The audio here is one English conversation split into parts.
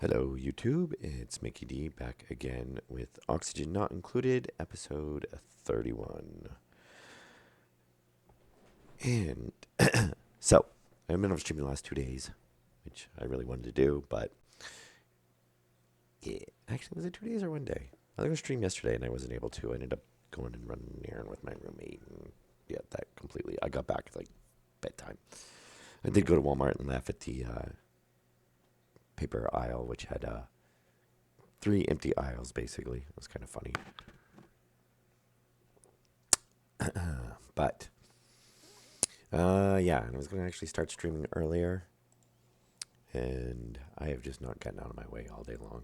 Hello, YouTube. It's Mickey D back again with Oxygen Not Included, episode 31. And so, I've been on streaming the last 2 days, which I really wanted to do, but yeah, actually, was it 2 days or one day? I was going to stream yesterday and I wasn't able to. I ended up going and running an errand with my roommate, and yeah, that completely. I got back like bedtime. I did go to Walmart and laugh at the paper aisle, which had three empty aisles basically. It was kind of funny. But yeah, and I was going to actually start streaming earlier, and I have just not gotten out of my way all day long.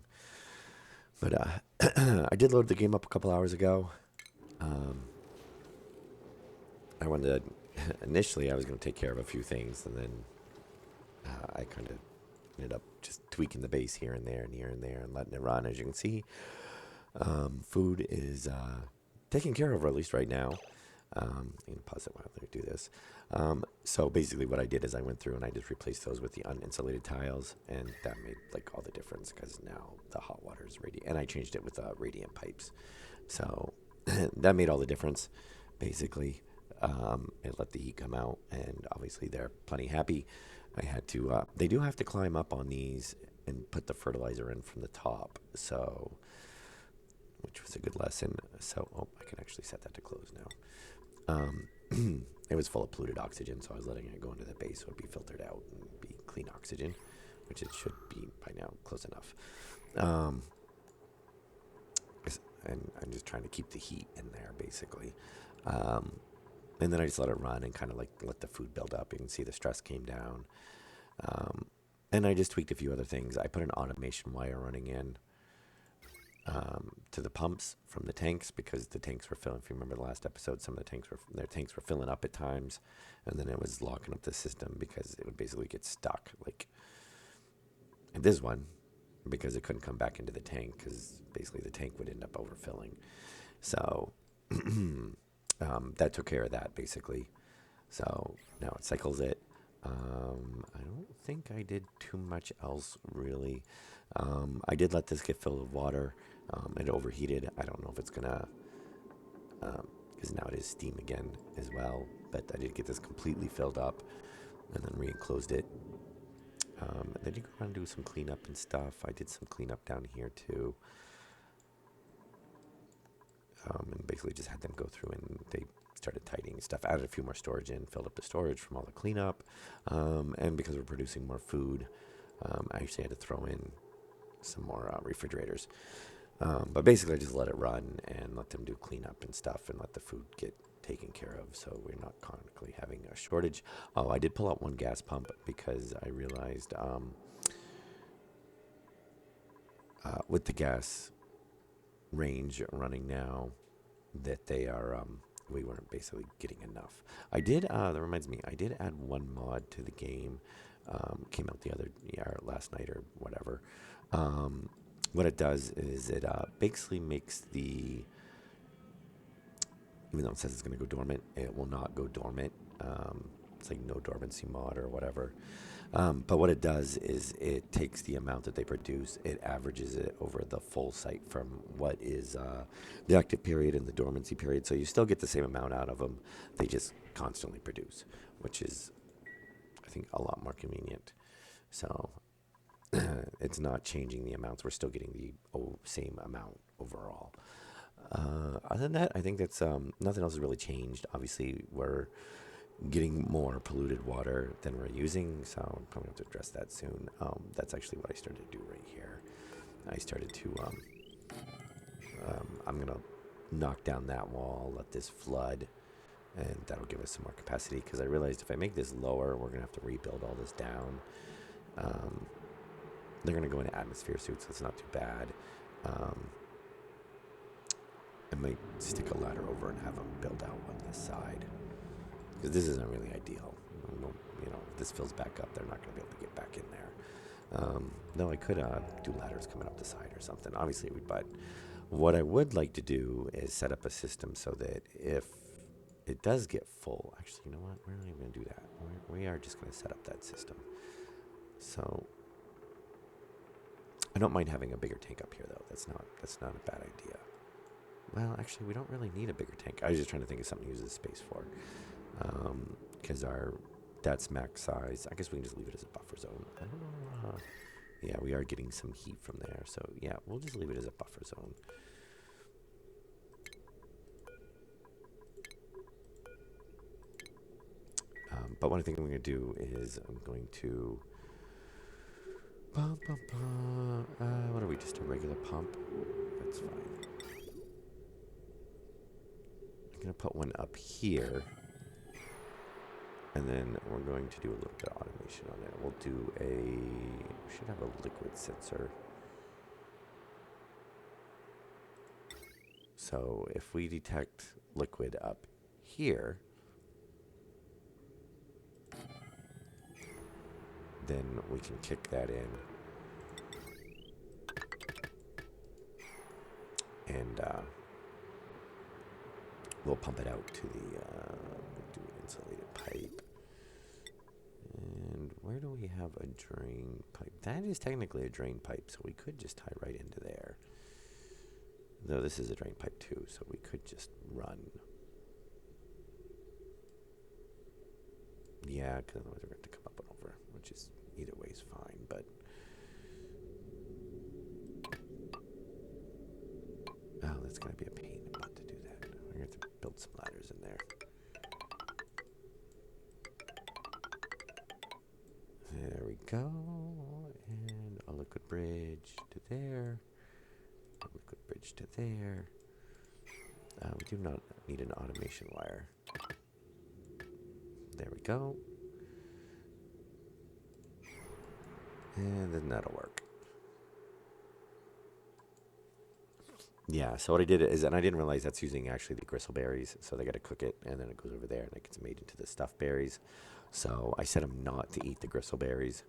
But I did load the game up a couple hours ago. Um, I wanted to, initially, I was going to take care of a few things, and then I kind of ended up just tweaking the base here and there and here and there and letting it run. As you can see, food is taken care of, or at least right now. I can pause it while I do this. So basically, what I did is I went through and I just replaced those with the uninsulated tiles, and that made like all the difference because now the hot water is radiant, and I changed it with radiant pipes. So that made all the difference. Basically, it let the heat come out, and obviously they're plenty happy. I had to. They do have to climb up on these and put the fertilizer in from the top. So, which was a good lesson. So, oh, I can actually set that to close now. It was full of polluted oxygen, so I was letting it go into the base so it'd be filtered out and be clean oxygen, which it should be by now, close enough. Um, and I'm just trying to keep the heat in there, basically. Um, and then I just let it run and kind of like let the food build up. You can see the stress came down. Um, and I just tweaked a few other things. I put an automation wire running in to the pumps from the tanks because the tanks were filling. If you remember the last episode, some of their tanks were filling up at times, and then it was locking up the system because it would basically get stuck. Like in this one, because it couldn't come back into the tank because basically the tank would end up overfilling. So that took care of that basically. So now it cycles it. I don't think I did too much else really. I did let this get filled with water. It overheated. I don't know if it's gonna, because now it is steam again as well. But I did get this completely filled up and then re-enclosed it. And then you go around and do some cleanup and stuff. I did some cleanup down here too. And basically just had them go through and they started tidying stuff, added a few more storage in, filled up the storage from all the cleanup. And because we're producing more food, I actually had to throw in some more refrigerators. But basically, I just let it run and let them do cleanup and stuff and let the food get taken care of so we're not chronically having a shortage. Oh, I did pull out one gas pump because I realized with the gas range running now that they are we weren't basically getting enough. I did that reminds me, I did add one mod to the game. Came out the other last night or whatever. What it does is it basically makes the, even though it says it's going to go dormant, it will not go dormant. It's like no dormancy mod or whatever. But what it does is it takes the amount that they produce, it averages it over the full site from what is the active period and the dormancy period. So you still get the same amount out of them. They just constantly produce, which is, I think, a lot more convenient. So it's not changing the amounts. We're still getting the same amount overall. Other than that, I think that's nothing else has really changed. Obviously, we're getting more polluted water than we're using, so I'm probably going to have to address that soon. That's actually what I started to do right here. I started to, I'm going to knock down that wall, let this flood, and that'll give us some more capacity because I realized if I make this lower, we're going to have to rebuild all this down. Um, they're going to go into atmosphere suits, so it's not too bad. I might stick a ladder over and have them build out on this side because this isn't really ideal. You know, if this fills back up, they're not going to be able to get back in there. No, I could do ladders coming up the side or something. Obviously, but what I would like to do is set up a system so that if it does get full, actually, you know what? We're not even going to do that. We are just going to set up that system. So I don't mind having a bigger tank up here, though. That's not a bad idea. Well, actually, we don't really need a bigger tank. I was just trying to think of something to use this space for. Because that's max size. I guess we can just leave it as a buffer zone. I don't know. Yeah, we are getting some heat from there. So, yeah, we'll just leave it as a buffer zone. But one thing I'm going to do is I'm going to... what are we, just a regular pump? That's fine. I'm going to put one up here. And then we're going to do a little bit of automation on it. We'll do we should have a liquid sensor. So if we detect liquid up here, then we can kick that in. And we'll pump it out to the, do an insulated pipe. And where do we have a drain pipe? That is technically a drain pipe, so we could just tie right into there. Though this is a drain pipe too, so we could just run. Yeah, because otherwise we're going to come up and over, which is either way is fine, but... Oh, that's going to be a pain in the butt to do that. We're going to have to build some ladders in there. There we go. And a liquid bridge to there. A liquid bridge to there. We do not need an automation wire. There we go. And then that'll work. Yeah, so what I did is, and I didn't realize that's using actually the gristleberries, so they got to cook it, and then it goes over there, and it gets made into the stuffed berries. So I set them not to eat the gristleberries.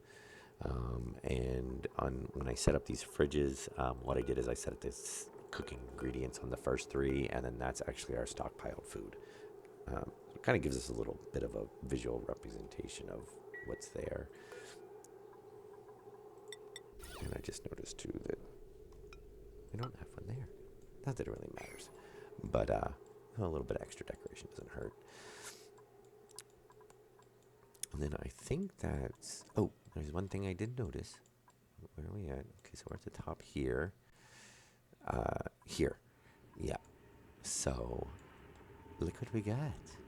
And when I set up these fridges, what I did is I set up this cooking ingredients on the first 3, and then that's actually our stockpiled food. It kind of gives us a little bit of a visual representation of what's there. And I just noticed too that we don't have one there. Not that it really matters, but a little bit of extra decoration doesn't hurt. And then I think that's... Oh, there's one thing I did notice. Where are we at? Okay, so we're at the top here. Here. Yeah. So, look what we got.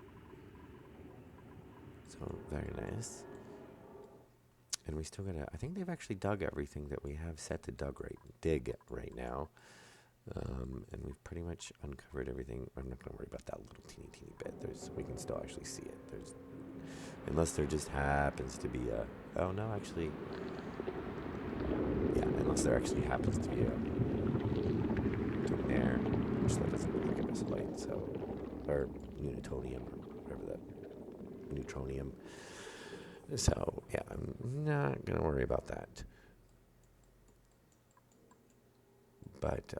So, very nice. And we still gotta... I think they've actually dug everything that we have set to dig right now. And we've pretty much uncovered everything. I'm not gonna worry about that little teeny bit. We can still actually see it. Unless there just happens to be a... Oh, no, actually... Yeah, unless there actually happens to be a... thing there. Which that doesn't look like a missile light, so... Or Unitonium, or whatever that... Neutronium. So, yeah, I'm not going to worry about that. But,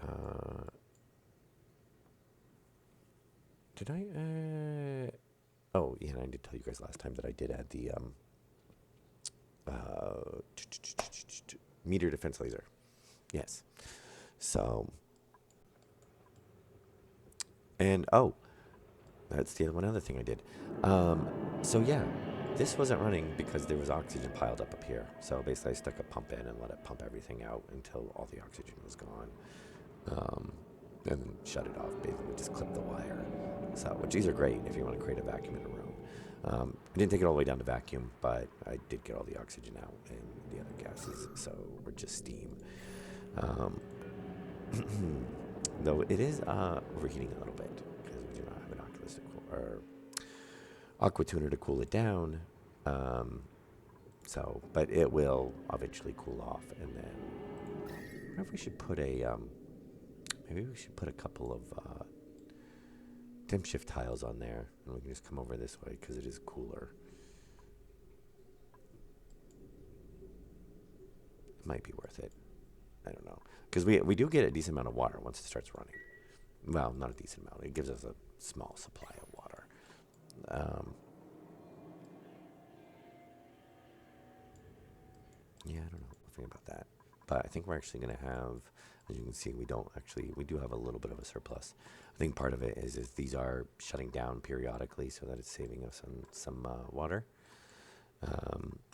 did I... Oh, yeah, and I did tell you guys last time that I did add the meteor defense laser. Yes. So, and oh, that's the one other thing I did. So yeah, this wasn't running because there was oxygen piled up here. So basically, I stuck a pump in and let it pump everything out until all the oxygen was gone, and then shut it off. Basically, just clip the wire. So, which these are great if you want to create a vacuum in a room. I didn't take it all the way down to vacuum, but I did get all the oxygen out and the other gases, so we're just steam. Though it is overheating a little bit because we do not have an Oculus to cool, or aqua tuner to cool it down. But it will eventually cool off, and then I wonder if we should put maybe we should put a couple of dim shift tiles on there, and we can just come over this way because it is cooler. It might be worth it. I don't know, because we do get a decent amount of water once it starts running. Well, not a decent amount. It gives us a small supply of water. Yeah, I don't know. I'll think about that. but I think we're actually going to have, as you can see, we do have a little bit of a surplus. I think part of it is these are shutting down periodically so that it's saving us on some water.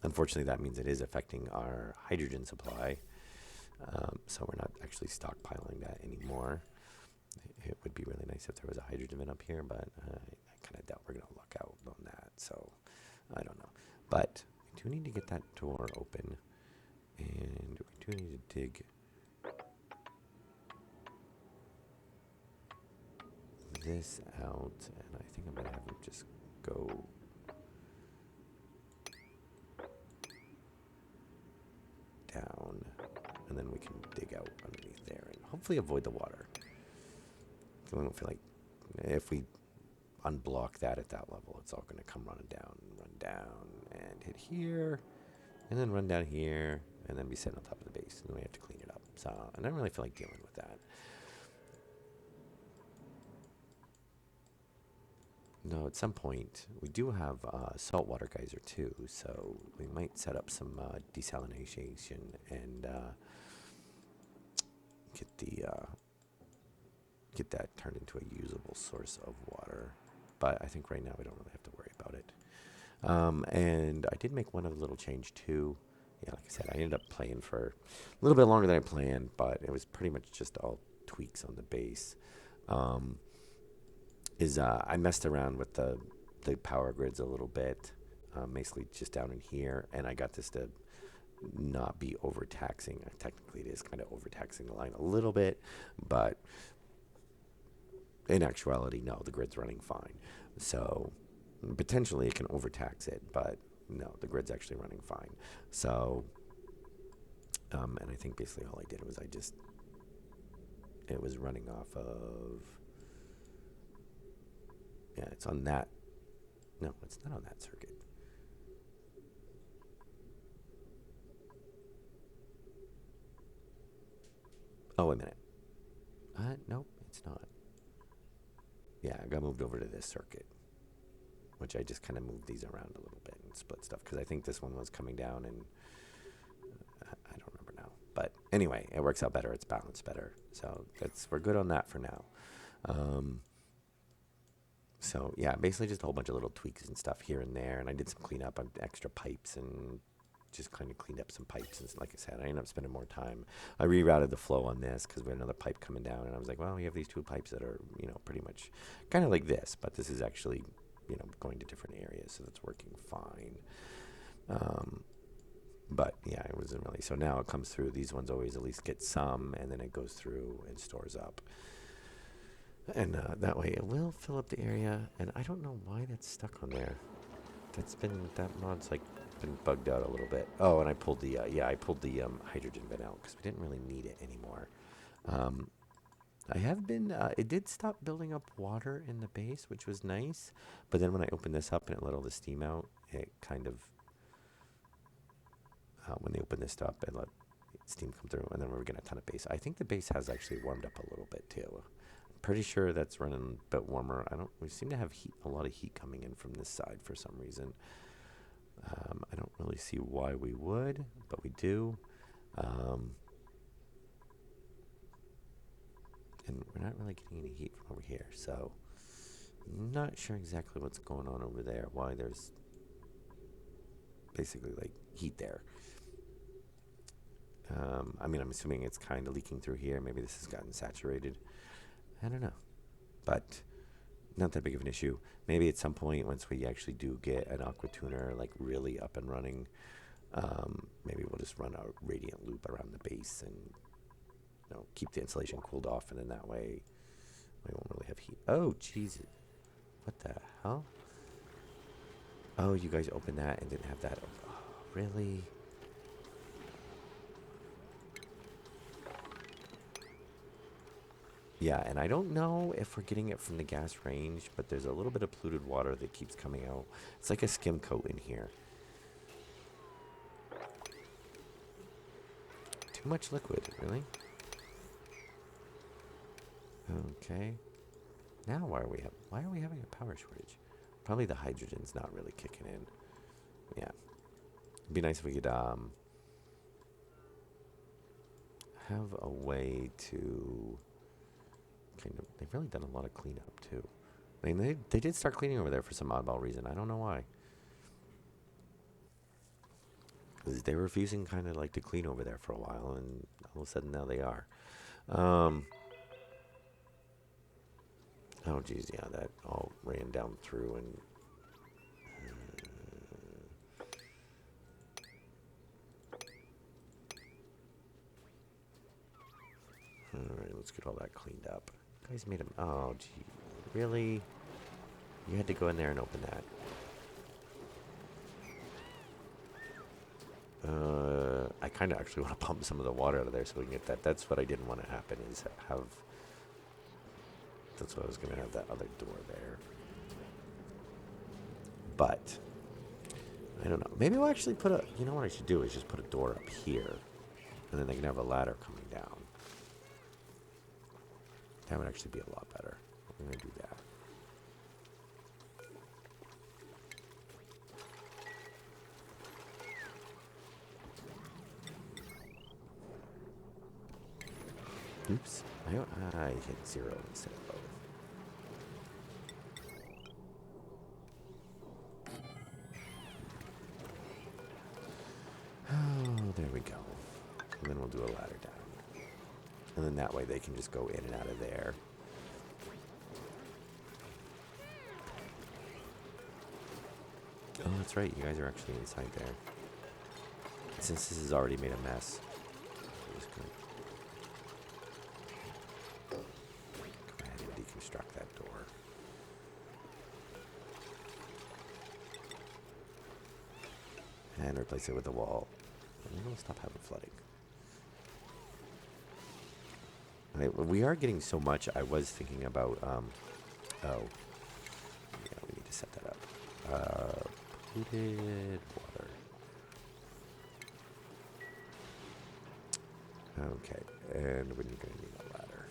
Unfortunately, that means it is affecting our hydrogen supply, so we're not actually stockpiling that anymore. It would be really nice if there was a hydrogen bin up here, but I kind of doubt we're going to luck out on that, so I don't know. But we do need to get that door open, and we do need to dig this out, and I think I'm going to have him just go down, and then we can dig out underneath there and hopefully avoid the water. So we don't feel like if we unblock that at that level, it's all going to come running down, and hit here, and then run down here, and then be sitting on top of the base, and then we have to clean it up. So I don't really feel like dealing with that. No, at some point, we do have saltwater geyser too, so we might set up some desalination and get that turned into a usable source of water. But I think right now we don't really have to worry about it. And I did make one other little change too. Yeah, like I said, I ended up playing for a little bit longer than I planned, but it was pretty much just all tweaks on the base. I messed around with the power grids a little bit, basically just down in here, and I got this to not be overtaxing. Technically, it is kind of overtaxing the line a little bit, but in actuality, no, the grid's running fine. So potentially it can overtax it, but no, the grid's actually running fine. So, and I think basically all I did was it was running off of, yeah, it's on that. No, it's not on that circuit. Oh, wait a minute. Nope, it's not. Yeah, I got moved over to this circuit, which I just kind of moved these around a little bit and split stuff because I think this one was coming down and I don't remember now. But anyway, it works out better. It's balanced better. So we're good on that for now. So yeah, basically just a whole bunch of little tweaks and stuff here and there. And I did some cleanup on extra pipes and just kind of cleaned up some pipes. And like I said, I ended up spending more time. I rerouted the flow on this because we had another pipe coming down. And I was like, well, we have these two pipes that are, pretty much kind of like this. But this is actually, going to different areas. So that's working fine. But yeah, it wasn't really. So now it comes through. These ones always at least get some. And then it goes through and stores up. And that way it will fill up the area. And I don't know why that's stuck on there. That mod's like been bugged out a little bit. Oh, and I pulled the hydrogen bin out because we didn't really need it anymore. I have been, it did stop building up water in the base, which was nice. But then when I opened this up and it let all the steam out, it kind of, when they opened this up, it let steam come through, and then we were getting a ton of base. I think the base has actually warmed up a little bit too. Pretty sure that's running a bit warmer. We seem to have a lot of heat coming in from this side for some reason. I don't really see why we would, but we do. And we're not really getting any heat from over here, so I'm not sure exactly what's going on over there, why there's basically like heat there. I'm assuming it's kind of leaking through here. Maybe this has gotten saturated. I don't know, but not that big of an issue. Maybe at some point, once we actually do get an aqua tuner like really up and running, maybe we'll just run a radiant loop around the base and keep the insulation cooled off, and then that way we won't really have heat. Oh, Jesus. What the hell? Oh, you guys opened that and didn't have that. Oh, really? Yeah, and I don't know if we're getting it from the gas range, but there's a little bit of polluted water that keeps coming out. It's like a skim coat in here. Too much liquid, really? Okay. Now why are we having a power shortage? Probably the hydrogen's not really kicking in. Yeah. It'd be nice if we could have a way to kind of... They've really done a lot of cleanup, too. I mean, they did start cleaning over there for some oddball reason. I don't know why. Because they were refusing kind of like to clean over there for a while, and all of a sudden now they are. Oh, geez, yeah, that all ran down through and... Alright, let's get all that cleaned up. You guys made them... Oh, gee. Really? You had to go in there and open that. I kind of actually want to pump some of the water out of there so we can get that. That's what I didn't want to happen, is have... That's what I was going to have, that other door there. But, I don't know. Maybe we'll actually put a... You know what I should do is just put a door up here. And then they can have a ladder coming down. That would actually be a lot better. I'm going to do that. Oops. I hit 0 instead of both. Oh, there we go. And then we'll do a ladder down. And then that way they can just go in and out of there. Oh, that's right. You guys are actually inside there. Since this has already made a mess, I'm just going to go ahead and deconstruct that door. And replace it with a wall. And then we'll stop having flooding. We are getting so much. I was thinking about, oh, yeah, we need to set that up. Polluted water. Okay, and we're going to need a ladder.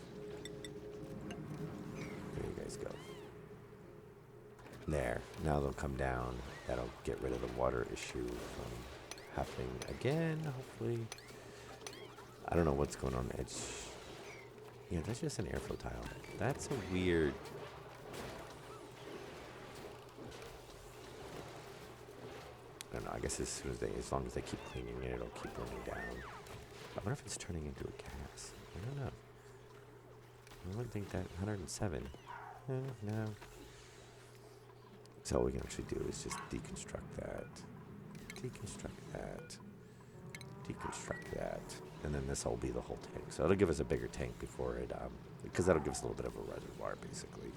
There you guys go. There, now they'll come down. That'll get rid of the water issue from happening again, hopefully. I don't know what's going on. It's... Yeah, that's just an airflow tile. That's a weird... I don't know, I guess as long as they keep cleaning it, it'll keep running down. I wonder if it's turning into a gas. I don't know. I wouldn't think that 107. No. So all we can actually do is just deconstruct that. Deconstruct that. Deconstruct that. And then this will be the whole tank. So it'll give us a bigger tank before it, because that'll give us a little bit of a reservoir, basically.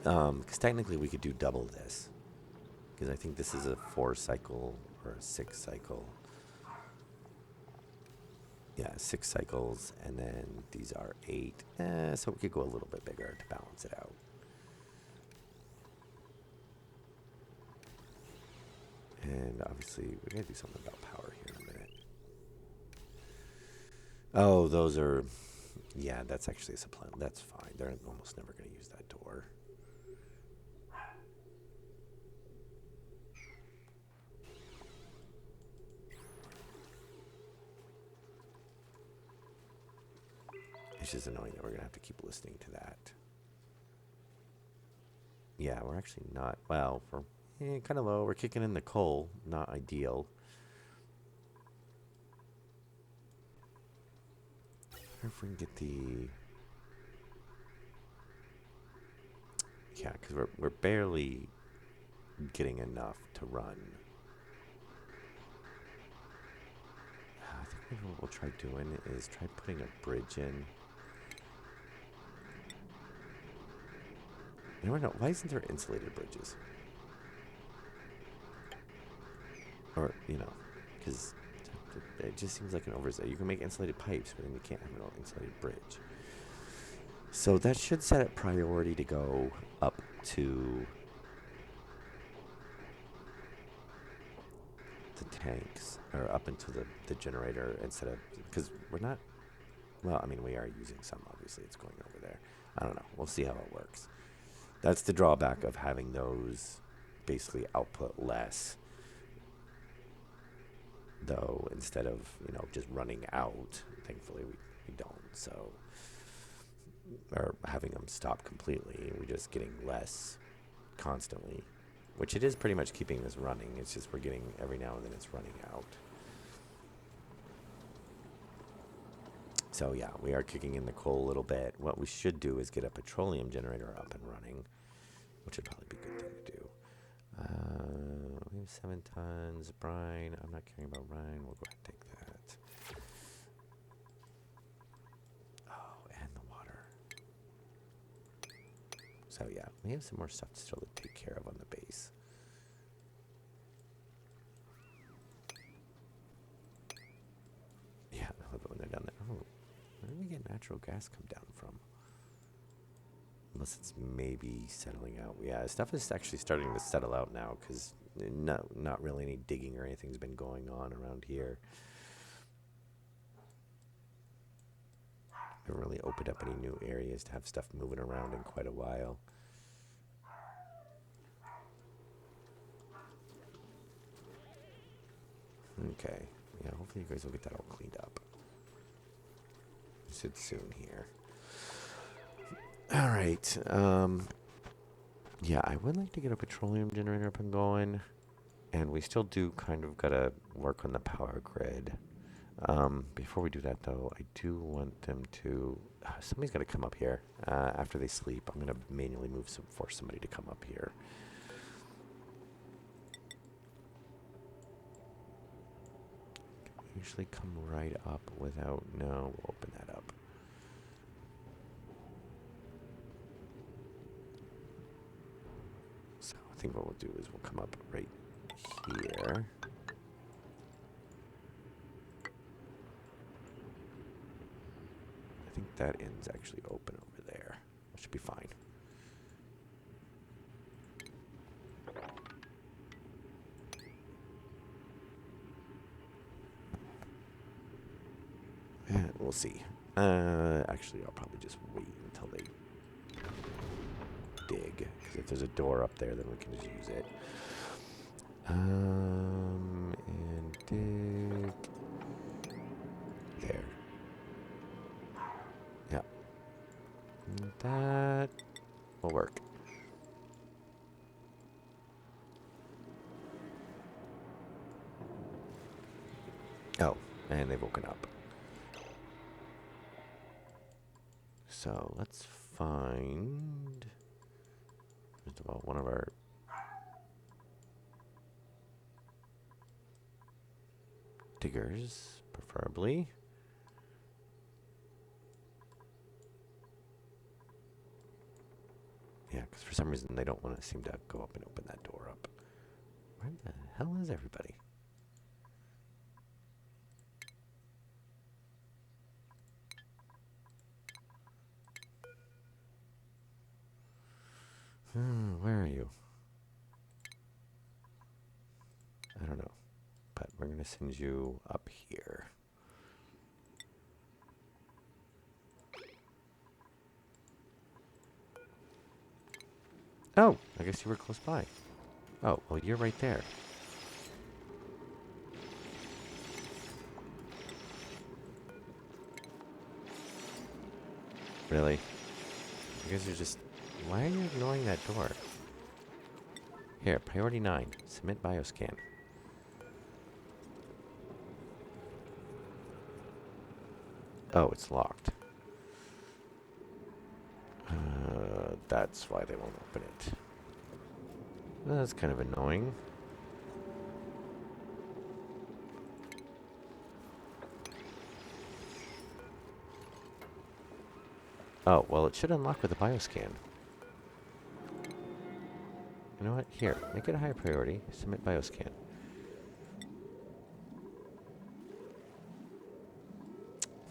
Because technically we could do double this. Because I think this is a 4-cycle or a 6-cycle. Yeah, 6 cycles, and then these are 8. So we could go a little bit bigger to balance it out. And obviously, we're going to do something about power here in a minute. Oh, those are... Yeah, that's actually a supply. That's fine. They're almost never going to use that door. It's just annoying that we're going to have to keep listening to that. Yeah, we're actually not... Well, we're kind of low. We're kicking in the coal. Not ideal. I wonder if we can get the... Yeah, because we're barely getting enough to run. I think maybe what we'll try doing is try putting a bridge in. I don't know. Why isn't there insulated bridges? Or, you know, because it just seems like an oversight. You can make insulated pipes, but then you can't have an insulated bridge. So that should set it priority to go up to the tanks, or up into the generator instead of, because we're not, well, I mean, we are using some, obviously. It's going over there. I don't know. We'll see how it works. That's the drawback of having those basically output less. though, instead of, just running out. Thankfully, we don't. So, or having them stop completely. We're just getting less constantly, which it is pretty much keeping this running. It's just we're getting every now and then it's running out. So yeah, we are kicking in the coal a little bit. What we should do is get a petroleum generator up and running, which would probably be a good thing to do. We have 7 tons. Brine. I'm not caring about brine. We'll go ahead and take that. Oh, and the water. So yeah, we have some more stuff still to take care of on the base. Yeah, I love it when they're down there. Oh, where did we get natural gas come down from? Unless it's maybe settling out. Yeah, stuff is actually starting to settle out now because not really any digging or anything's been going on around here. I haven't really opened up any new areas to have stuff moving around in quite a while. Okay. Yeah, hopefully you guys will get that all cleaned up. Should soon here. All right. Yeah, I would like to get a petroleum generator up and going. And we still do kind of got to work on the power grid. Before we do that, though, I do want them to... somebody's got to come up here. After they sleep, I'm going to manually force somebody to come up here. Usually come right up without... No, we'll open that up. So I think what we'll do is we'll come up right here. I think that end's actually open over there. That should be fine. And we'll see. Actually, I'll probably just wait until they dig. Because if there's a door up there, then we can just use it. And dig. There. Yeah. And that will work. Oh, and they've woken up. So let's find, first of all, one of our diggers, preferably. Yeah, because for some reason they don't want to seem to go up and open that door up. Where the hell is everybody? Where are you? I don't know. But we're going to send you up here. Oh, I guess you were close by. Oh, well, you're right there. Really? You guys are just... Why are you ignoring that door? Here, priority 9. Submit bioscan. Oh, it's locked. That's why they won't open it. That's kind of annoying. Oh, well, it should unlock with a bioscan. You know what? Here, make it a higher priority. Submit bioscan.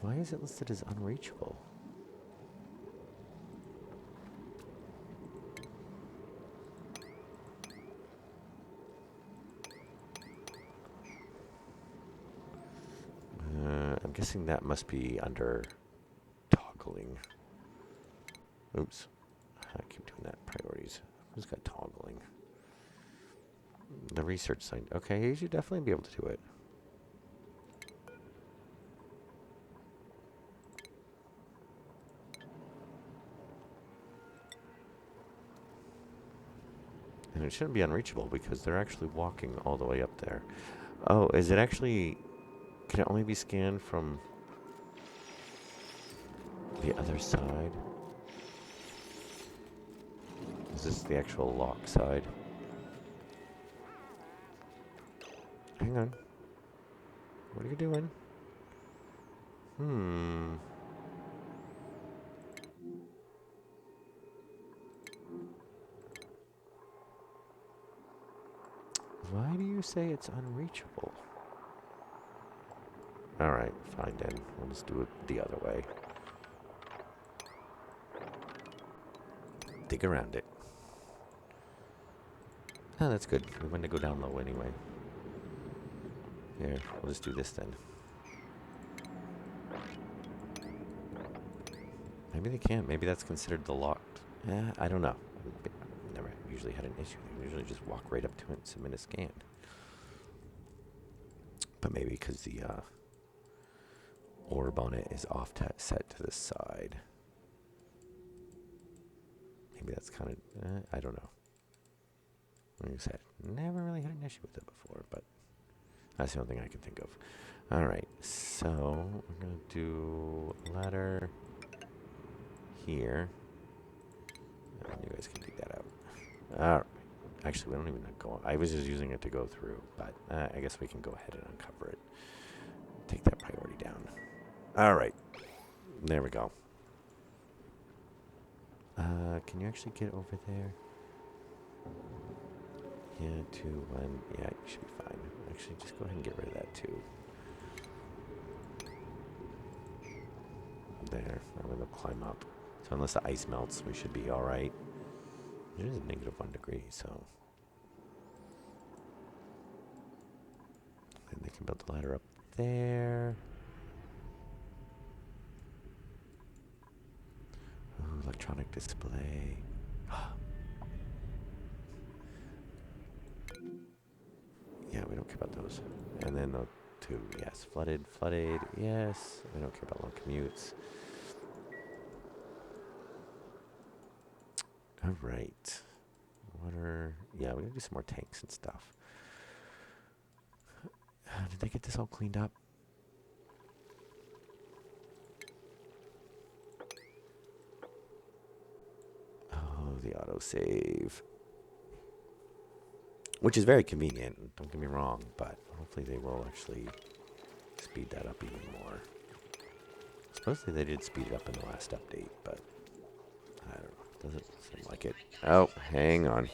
Why is it listed as unreachable? I'm guessing that must be under toggling. Oops. I keep doing that. Priorities. Who's got toggling? The research site. Okay, you should definitely be able to do it. And it shouldn't be unreachable because they're actually walking all the way up there. Oh, is it actually... Can it only be scanned from the other side? Is this the actual lock side? Hang on. What are you doing? Why do you say it's unreachable? Alright, fine then. We'll just do it the other way. Dig around it. Oh, that's good. We want to go down low anyway. Here, we'll just do this then. Maybe they can't. Maybe that's considered the locked. I don't know. Never usually had an issue. They usually just walk right up to it and submit a scan. But maybe because the orb on it is set to the side. Maybe that's kind of... I don't know. Like I said, never really had an issue with it before, but that's the only thing I can think of. Alright, so we're going to do a ladder here. And you guys can dig that out. Alright. Actually, we don't even go on. I was just using it to go through, but I guess we can go ahead and uncover it. Take that priority down. Alright. There we go. Can you actually get over there? Yeah, 2, 1. Yeah, you should be fine. Actually, just go ahead and get rid of that, too. There. I'm going to climb up. So unless the ice melts, we should be alright. It is a -1 degree, so... And they can build the ladder up there. Ooh, electronic display. Yeah, we don't care about those. And then the 2, yes. Flooded, yes. We don't care about long commutes. Alright. Water. Yeah, we gotta do some more tanks and stuff. Did they get this all cleaned up? Oh, the autosave. Which is very convenient, don't get me wrong, but hopefully they will actually speed that up even more. Supposedly they did speed it up in the last update, but I don't know. Doesn't seem like it. Oh, hang on.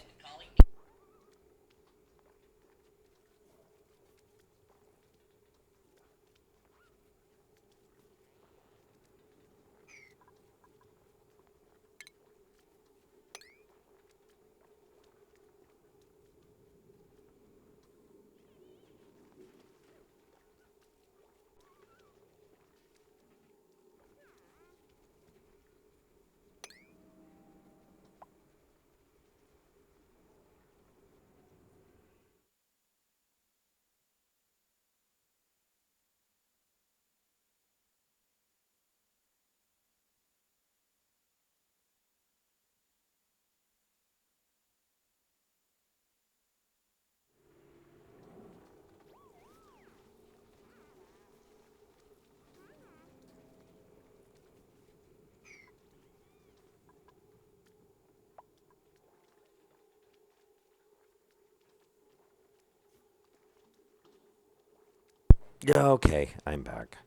Yeah, okay, I'm back.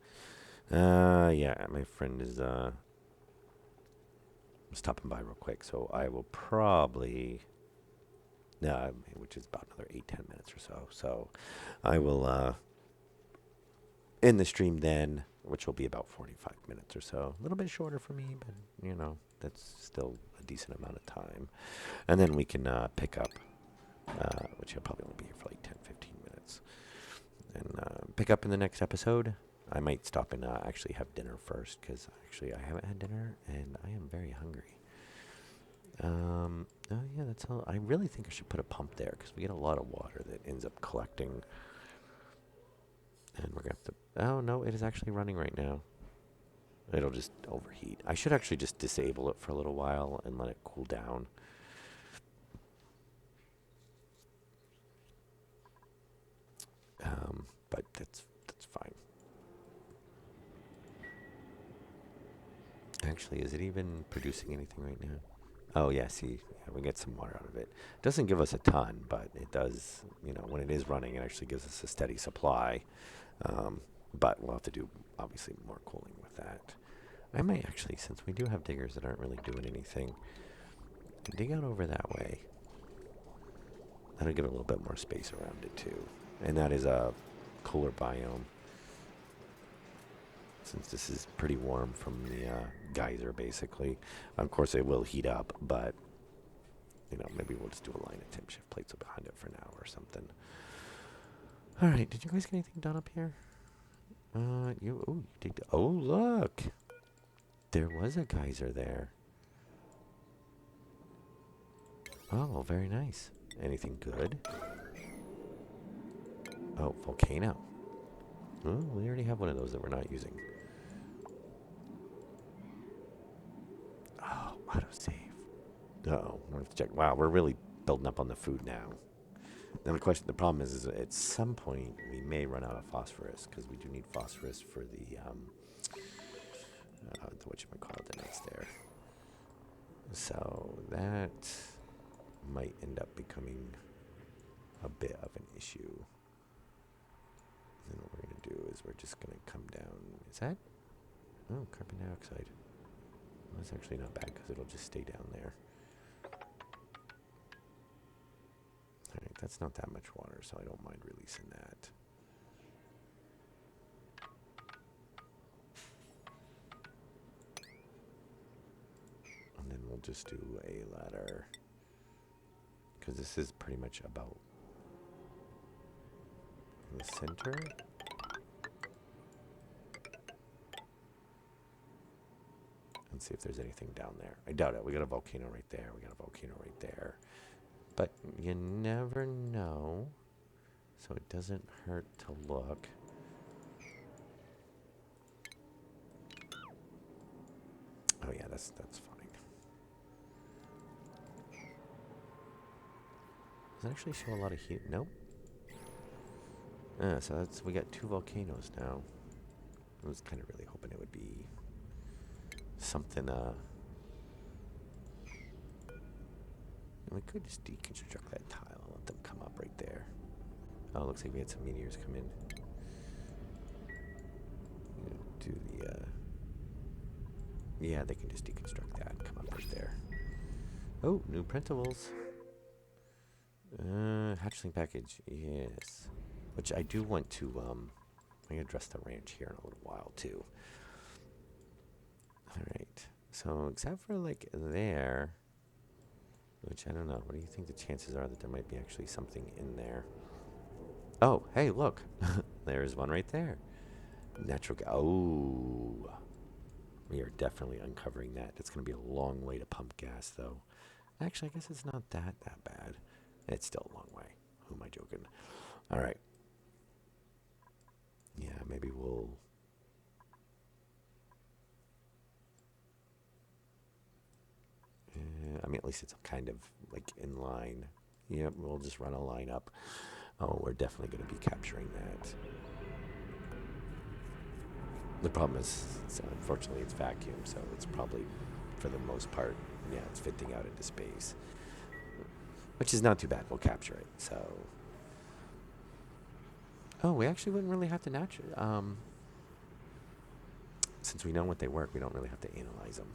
Yeah, my friend is stopping by real quick, so I will probably, which is about another 8-10 minutes or so. So I will end the stream then, which will be about 45 minutes or so. A little bit shorter for me, but you know that's still a decent amount of time. And then we can pick up, which I'll probably only be here for like 10-15 minutes, and pick up in the next episode. I might stop and actually have dinner first, because actually I haven't had dinner and I am very hungry. Oh yeah, that's all. I really think I should put a pump there, because we get a lot of water that ends up collecting. And we're going to have to... Oh, no, it is actually running right now. It'll just overheat. I should actually just disable it for a little while and let it cool down. But that's fine. Actually, is it even producing anything right now? Oh yeah, see, yeah, we get some water out of it. Doesn't give us a ton, but it does. You know, when it is running, it actually gives us a steady supply. But we'll have to do obviously more cooling with that. I might actually, since we do have diggers that aren't really doing anything, dig out over that way. That'll give it a little bit more space around it too. And that is a cooler biome. Since this is pretty warm from the geyser, basically. Of course, it will heat up, but you know, maybe we'll just do a line of temp shift plates behind it for now or something. All right, did you guys get anything done up here? You did. Oh, look, there was a geyser there. Oh, very nice. Anything good? Oh, volcano. Oh, we already have one of those that we're not using. Oh, autosave. Uh-oh, we'll have to check. Wow, we're really building up on the food now. Now the problem is at some point we may run out of phosphorus because we do need phosphorus for the whatchamacallit that's there. So that might end up becoming a bit of an issue. And then what we're gonna do is we're just gonna come down. Is that? Oh, carbon dioxide. Well, that's actually not bad because it'll just stay down there. Alright, that's not that much water, so I don't mind releasing that. And then we'll just do a ladder. Because this is pretty much about the center. And see if there's anything down there. I doubt it. We got a volcano right there. We got a volcano right there. But you never know. So it doesn't hurt to look. Oh yeah, that's fine. Does it actually show a lot of heat? Nope. So that's we got 2 volcanoes now. I was kind of really hoping it would be something. We could just deconstruct that tile and let them come up right there. Oh, looks like we had some meteors come in. Do the yeah, they can just deconstruct that and come up right there. Oh, new printables. Hatchling package, yes. Which I do want to, I'm going to address the ranch here in a little while, too. Alright, so except for, like, there, which I don't know, what do you think the chances are that there might be actually something in there? Oh, hey, look. There's one right there. Natural gas. Oh. We are definitely uncovering that. It's going to be a long way to pump gas, though. Actually, I guess it's not that bad. It's still a long way. Who am I joking? All right. Yeah, maybe we'll... I mean, at least it's kind of like in line. Yeah, we'll just run a line up. Oh, we're definitely going to be capturing that. The problem is, unfortunately, it's vacuum, so it's probably, for the most part, yeah, it's fitting out into space. Which is not too bad. We'll capture it, so... Oh, we actually wouldn't really have to since we know what they work, we don't really have to analyze them.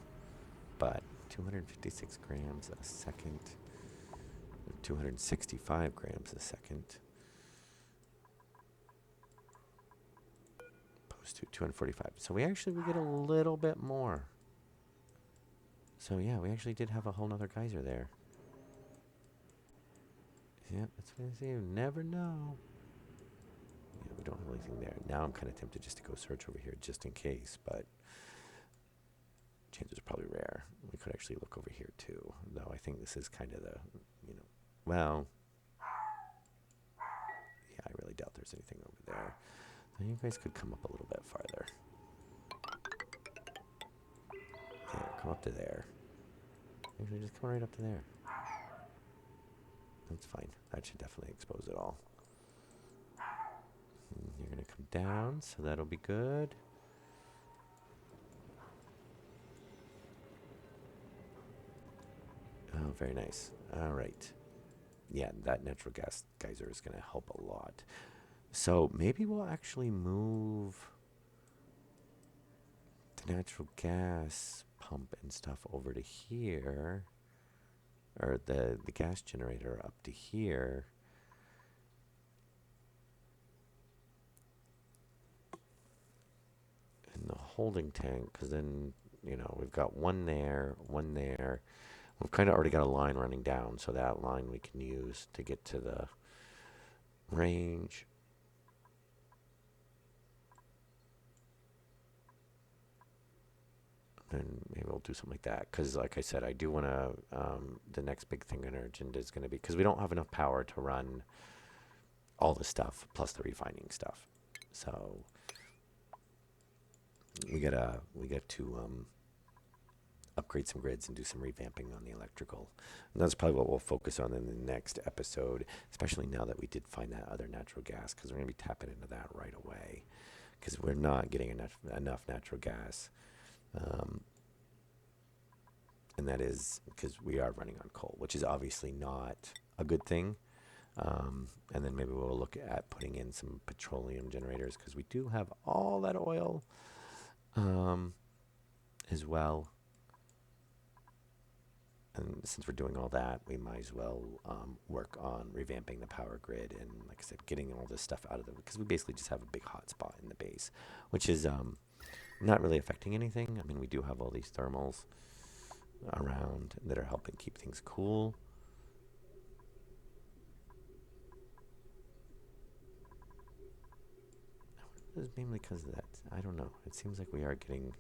But 256 grams a second, 265 grams a second. Opposed to 245. So we get a little bit more. So yeah, we actually did have a whole nother geyser there. Yep, that's what I say. You never know. Yeah, we don't have anything there. Now I'm kind of tempted just to go search over here just in case, but chances are probably rare. We could actually look over here too, though I think this is kind of the, well, yeah, I really doubt there's anything over there. So you guys could come up a little bit farther. Yeah, come up to there. Actually, just come right up to there. That's fine. That should definitely expose it all. down, so that'll be good. Oh, very nice. All right. Yeah, that natural gas geyser is going to help a lot. So maybe we'll actually move the natural gas pump and stuff over to here, or the gas generator up to here. In the holding tank, because then, we've got one there, one there. We've kind of already got a line running down, so that line we can use to get to the range. And maybe we'll do something like that, because like I said, I do want to, the next big thing on our agenda is going to be, because we don't have enough power to run all the stuff, plus the refining stuff. So we got to upgrade some grids and do some revamping on the electrical. And that's probably what we'll focus on in the next episode, especially now that we did find that other natural gas, because we're going to be tapping into that right away, because we're not getting enough natural gas. And that is because we are running on coal, which is obviously not a good thing. And then maybe we'll look at putting in some petroleum generators, because we do have all that oil as well. And since we're doing all that, we might as well work on revamping the power grid and, like I said, getting all this stuff out of it, because we basically just have a big hotspot in the base, which is not really affecting anything. I mean, we do have all these thermals around that are helping keep things cool. It's mainly because of that. I don't know. It seems like we are getting...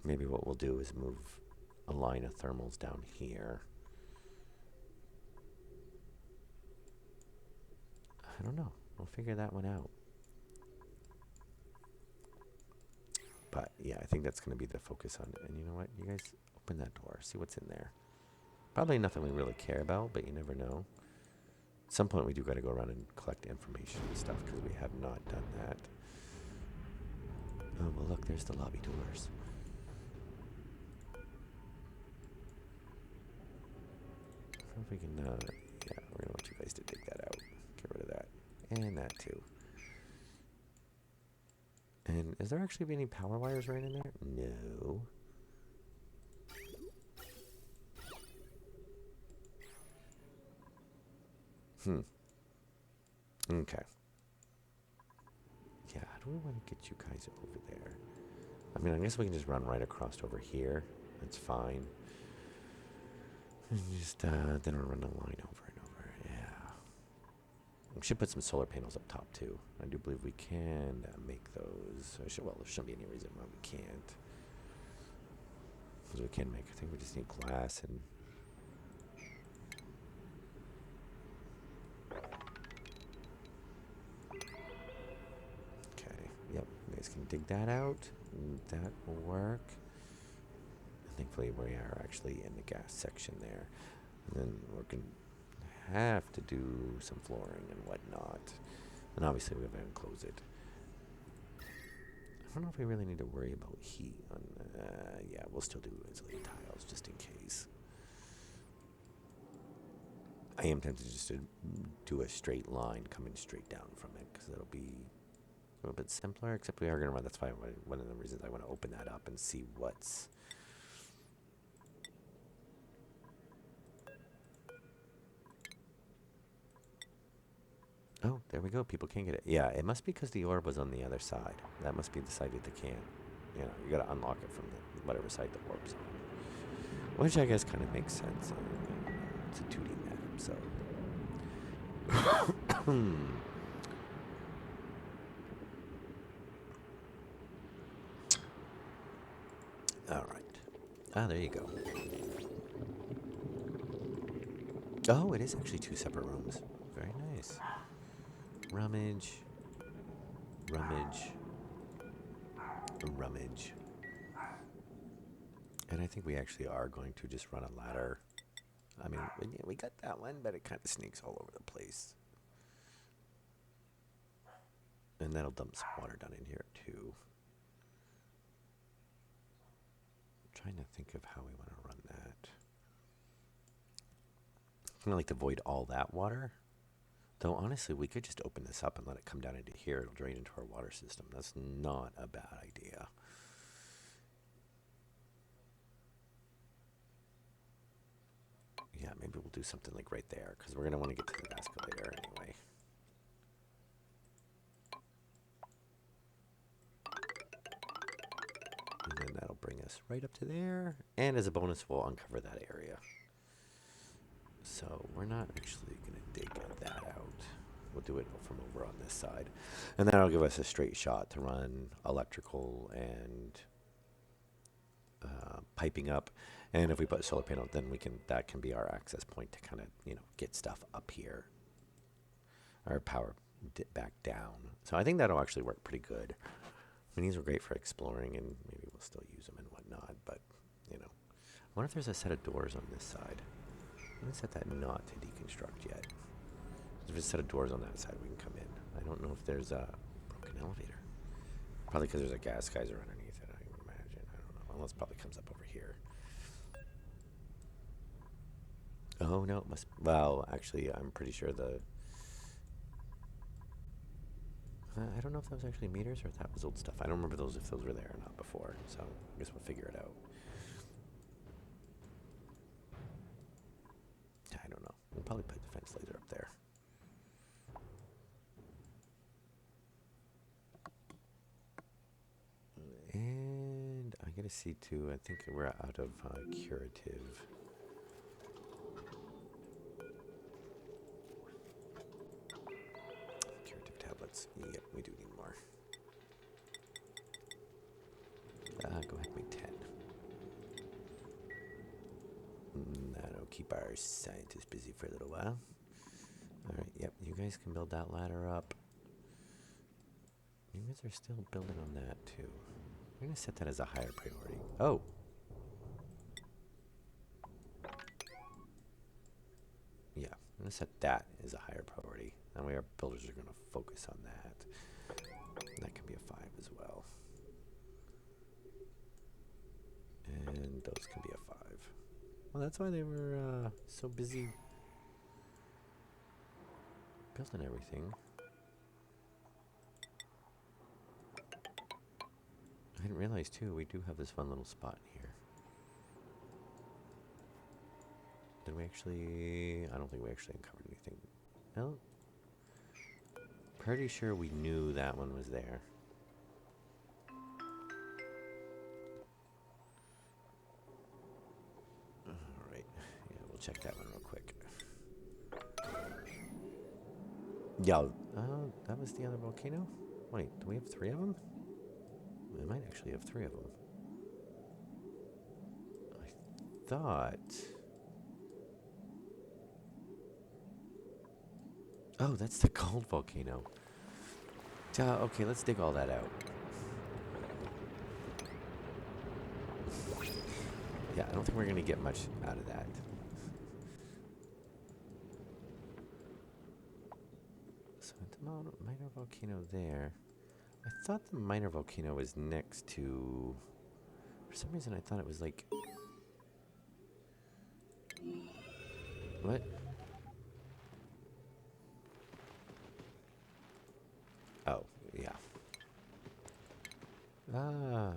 Maybe what we'll do is move a line of thermals down here. I don't know. We'll figure that one out. But yeah, I think that's going to be the focus on it. And you know what? You guys open that door. See what's in there. Probably nothing we really care about, but you never know. At some point, we do got to go around and collect information and stuff, because we have not done that. Oh, well, look, there's the lobby doors. I don't know if we can, yeah, we're going to want you guys to dig that out. Get rid of that. And that, too. And is there actually any power wires right in there? No. Okay. Yeah, how do we want to get you guys over there? I mean, I guess we can just run right across over here. That's fine. And just, then we'll run the line over and over. Yeah. We should put some solar panels up top, too. I do believe we can make those. Well, there shouldn't be any reason why we can't. Because we can make, I think we just need glass and... Okay, yep, you guys can dig that out. That will work. And thankfully we are actually in the gas section there. And then we're going to have to do some flooring and whatnot. And obviously we have to enclose it. I don't know if we really need to worry about heat on, yeah, we'll still do insulated tiles just in case. I am tempted just to do a straight line coming straight down from it, because it'll be a little bit simpler, except we are going to run, that's why one of the reasons I want to open that up and see what's... Oh, there we go. People can't get it. Yeah, it must be because the orb was on the other side. That must be the side that they can't. You know, you got to unlock it from whatever side the orb's on. Which I guess kind of makes sense. It's a 2D map, so... All right. Ah, there you go. Oh, it is actually 2 separate rooms. Very nice. Rummage. Rummage. Rummage. And I think we actually are going to just run a ladder. I mean, we got that one, but it kind of sneaks all over the place. And that'll dump some water down in here too. I'm trying to think of how we want to run that. I kind of like to void all that water. Though honestly, we could just open this up and let it come down into here. It'll drain into our water system. That's not a bad idea. Yeah, maybe we'll do something like right there, because we're going to want to get to the escalator anyway. And then that'll bring us right up to there. And as a bonus, we'll uncover that area. So we're not actually going to dig that out. We'll do it from over on this side. And that'll give us a straight shot to run electrical and piping up. And if we put a solar panel, then that can be our access point to kind of, get stuff up here. Our power back down. So I think that'll actually work pretty good. I mean, these are great for exploring, and maybe we'll still use them and whatnot, but, I wonder if there's a set of doors on this side. I'm going to set that not to deconstruct yet. If there's a set of doors on that side, we can come in. I don't know if there's a broken elevator. Probably because there's a gas geyser underneath it, I would imagine. I don't know. Unless it probably comes up over here. Oh, no, it must... Well, actually, I'm pretty sure I don't know if that was actually meters or if that was old stuff. I don't remember if those were there or not before, so I guess we'll figure it out. I don't know. We'll probably put the fence laser up there. And I gotta see too, I think we're out of curative. Curative tablets. Yep, we do need more. Go ahead and make 10. That'll keep our scientists busy for a little while. Alright, yep, you guys can build that ladder up. You guys are still building on that too. I'm going to set that as a higher priority. Oh! Yeah, I'm going to set that as a higher priority. That way our builders are going to focus on that. And that can be a 5 as well. And those can be a 5. Well, that's why they were so busy building everything. I didn't realize too, we do have this fun little spot here. Did we actually... I don't think we actually uncovered anything. Well, pretty sure we knew that one was there. Alright, yeah, we'll check that one real quick. Yeah, that was the other volcano? Wait, do we have 3 of them? We might actually have 3 of them. I thought... Oh, that's the gold volcano. Okay, let's dig all that out. Yeah, I don't think we're going to get much out of that. So the minor volcano there. I thought the minor volcano was next to... For some reason I thought it was like... What? Oh, yeah. Ah.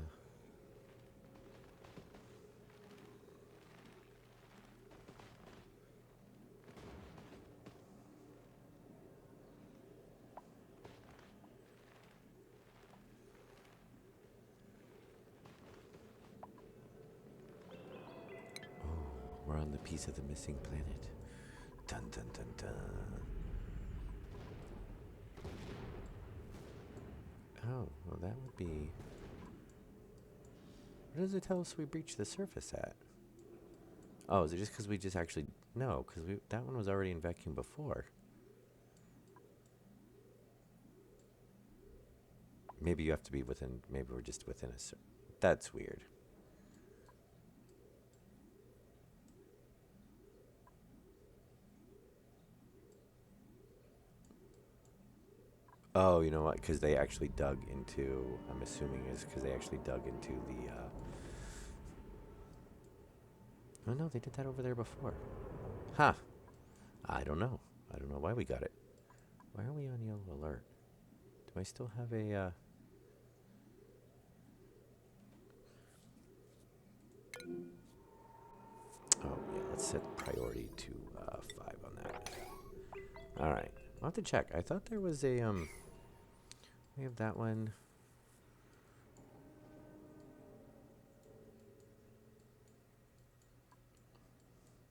We're on the piece of the missing planet. Dun dun dun dun. Oh, well that would be... What does it tell us we breached the surface at? Oh, is it just because we just actually... No, because that one was already in vacuum before. Maybe you have to be within... Maybe we're just within a... That's weird. Oh, you know what? Because they actually dug into. I'm assuming is because they actually dug into the. Oh no, they did that over there before. Huh? I don't know. I don't know why we got it. Why are we on yellow alert? Do I still have a? Oh yeah, let's set priority to 5 on that. All right, I'll have to check. I thought there was a We have that one.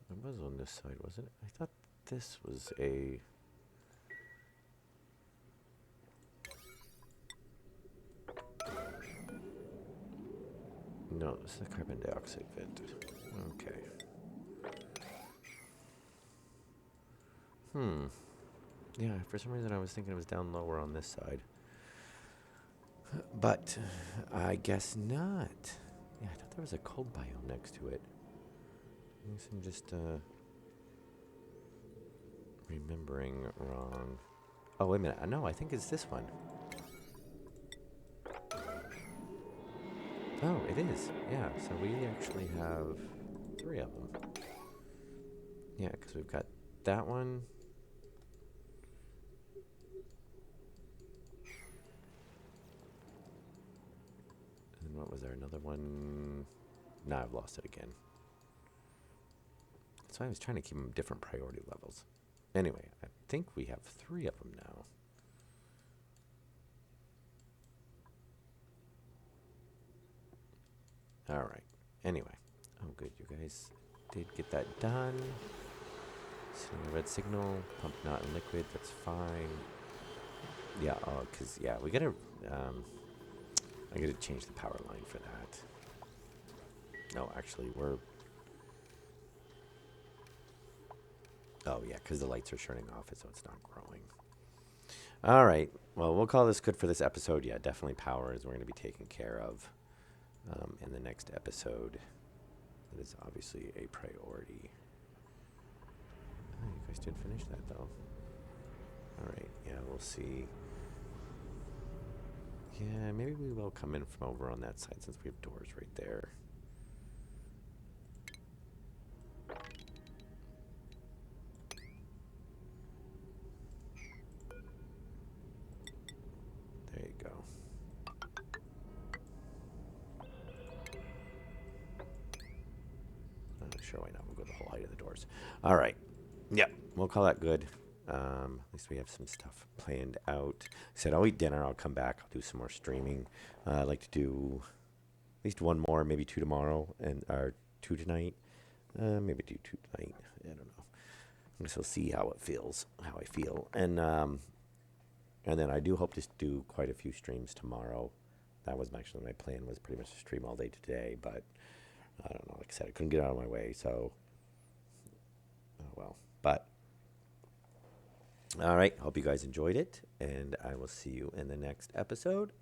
It was on this side, wasn't it? I thought this was a. No, this is a carbon dioxide vent. Okay. Yeah, for some reason I was thinking it was down lower on this side. But I guess not. Yeah, I thought there was a cold biome next to it. I guess I'm just remembering wrong. Oh, wait a minute. No, I think it's this one. Oh, it is. Yeah, so we actually have 3 of them. Yeah, because we've got that one. And what was there? Another one? Nah, I've lost it again. That's why I was trying to keep them different priority levels. Anyway, I think we have 3 of them now. All right. Anyway. Oh, good. You guys did get that done. Sending a red signal. Pump not in liquid. That's fine. Yeah, because, yeah, we gotta, I gotta change the power line for that. No, actually, we're, oh, yeah, because the lights are shutting off, so it's not growing. All right. Well, we'll call this good for this episode. Yeah, definitely power is we're going to be taken care of in the next episode. That is obviously a priority. Oh, you guys did finish that, though. All right. Yeah, we'll see. Yeah, maybe we will come in from over on that side since we have doors right there. There you go. Sure, why not? We'll go the whole height of the doors. All right. Yep, we'll call that good. At least we have some stuff planned out. I said I'll eat dinner. I'll come back. I'll do some more streaming. I'd like to do at least one more, maybe 2 tomorrow, and or 2 tonight. Maybe do 2 tonight. I don't know. I guess we'll see how it feels, how I feel, and then I do hope to do quite a few streams tomorrow. That was actually my plan. Was pretty much to stream all day today, but I don't know. Like I said, I couldn't get out of my way, so oh well. But all right, hope you guys enjoyed it, and I will see you in the next episode.